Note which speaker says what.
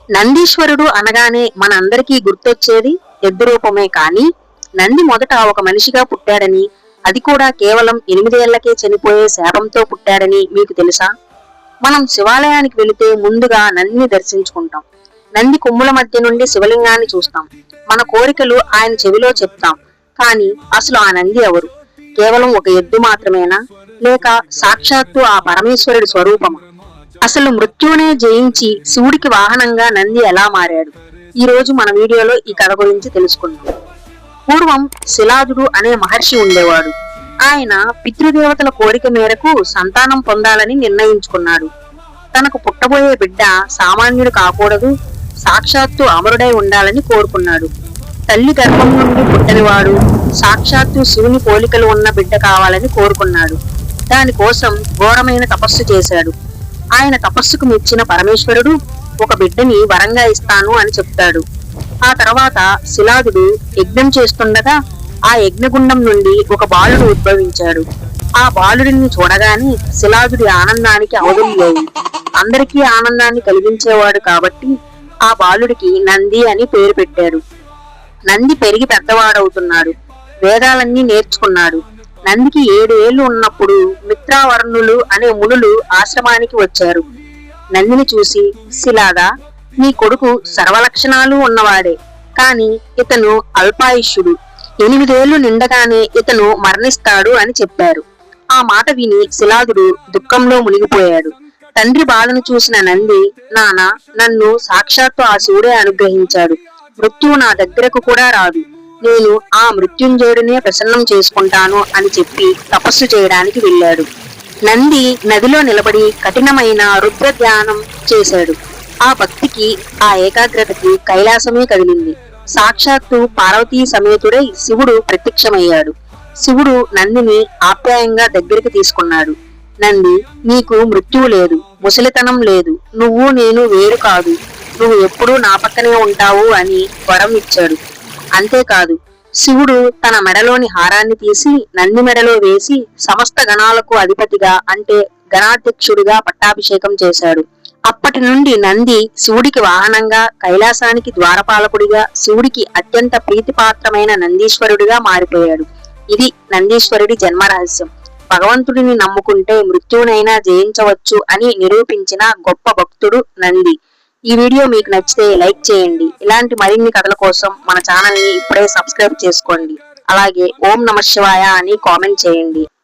Speaker 1: నందీశ్వరుడు అనగానే మనందరికీ గుర్తొచ్చేది ఎద్దు రూపమే. కానీ నంది మొదట ఒక మనిషిగా పుట్టాడని, అది కూడా కేవలం 8 ఏళ్లకే చనిపోయే శాపంతో పుట్టాడని మీకు తెలుసా? మనం శివాలయానికి వెళితే ముందుగా నందిని దర్శించుకుంటాం. నంది కొమ్ముల మధ్య నుండి శివలింగాన్ని చూస్తాం. మన కోరికలు ఆయన చెవిలో చెప్తాం. కానీ అసలు ఆ నంది ఎవరు? కేవలం ఒక ఎద్దు మాత్రమేనా? లేక సాక్షాత్తు ఆ పరమేశ్వరుడి స్వరూపమా? అసలు మృత్యువునే జయించి శివుడికి వాహనంగా నంది ఎలా మారాడు? ఈ రోజు మన వీడియోలో ఈ కథ గురించి తెలుసుకుందాం. పూర్వం శిలాదుడు అనే మహర్షి ఉండేవాడు. ఆయన పితృదేవతల కోరిక మేరకు సంతానం పొందాలని నిర్ణయించుకున్నాడు. తనకు పుట్టబోయే బిడ్డ సామాన్యుడు కాకూడదు, సాక్షాత్తు అమరుడై ఉండాలని కోరుకున్నాడు. తల్లి గర్భం నుండి పుట్టనివాడు సాక్షాత్తు శివుని పోలికలు ఉన్న బిడ్డ కావాలని కోరుకున్నాడు. దానికోసం ఘోరమైన తపస్సు చేశాడు. ఆయన తపస్సుకు మెచ్చిన పరమేశ్వరుడు ఒక బిడ్డని వరంగా ఇస్తాను అని చెప్తాడు. ఆ తర్వాత శిలాదుడు యజ్ఞం చేస్తుండగా ఆ యజ్ఞగుండం నుండి ఒక బాలుడు ఉద్భవించాడు. ఆ బాలుడిని చూడగానే శిలాదుడి ఆనందానికి అవధులు లేవు. అందరికీ ఆనందాన్ని కలిగించేవాడు కాబట్టి ఆ బాలుడికి నంది అని పేరు పెట్టారు. నంది పెరిగి పెద్దవాడవుతున్నాడు. వేదాలన్నీ నేర్చుకున్నాడు. నందికి 7 ఏళ్లు ఉన్నప్పుడు మిత్రావర్ణులు అనే మునులు ఆశ్రమానికి వచ్చారు. నందిని చూసి, శిలాదా, నీ కొడుకు సర్వలక్షణాలు ఉన్నవాడే, కాని ఇతను అల్పాయుష్యుడు. 8 ఏళ్లు నిండగానే ఇతను మరణిస్తాడు అని చెప్పారు. ఆ మాట విని శిలాదుడు దుఃఖంలో మునిగిపోయాడు. తండ్రి బాధను చూసిన నంది, నానా, నన్ను సాక్షాత్తు ఆ శివుడే అనుగ్రహించాడు. మృత్యువు నా దగ్గరకు కూడా రాదు. నేను ఆ మృత్యుంజయుడినే ప్రసన్నం చేసుకుంటాను అని చెప్పి తపస్సు చేయడానికి వెళ్ళాడు. నంది నదిలో నిలబడి కఠినమైన రుద్ర ధ్యానం చేశాడు. ఆ భక్తికి, ఆ ఏకాగ్రతకి కైలాసమే కదిలింది. సాక్షాత్తు పార్వతీ సమేతుడై శివుడు ప్రత్యక్షమయ్యాడు. శివుడు నందిని ఆప్యాయంగా దగ్గరికి తీసుకున్నాడు. నంది, నీకు మృత్యువు లేదు, ముసలితనం లేదు, నువ్వు నేను వేరు కాదు, నువ్వు ఎప్పుడూ నా పక్కనే ఉంటావు అని వరం ఇచ్చాడు. అంతేకాదు, శివుడు తన మెడలోని హారాన్ని తీసి నంది మెడలో వేసి సమస్త గణాలకు అధిపతిగా, అంటే గణాధ్యక్షుడిగా పట్టాభిషేకం చేశాడు. అప్పటి నుండి నంది శివుడికి వాహనంగా, కైలాసానికి ద్వారపాలకుడిగా, శివుడికి అత్యంత ప్రీతిపాత్రమైన నందీశ్వరుడిగా మారిపోయాడు. ఇది నందీశ్వరుడి జన్మరహస్యం. భగవంతుడిని నమ్ముకుంటే మృత్యువునైనా జయించవచ్చు అని నిరూపించిన గొప్ప భక్తుడు నంది. ఈ వీడియో మీకు నచ్చితే లైక్ చేయండి. ఇలాంటి మరిన్ని కథల కోసం మన ఛానల్ ని ఇప్పుడే సబ్స్క్రైబ్ చేసుకోండి. అలాగే ఓం నమః శివాయ అని కామెంట్ చేయండి.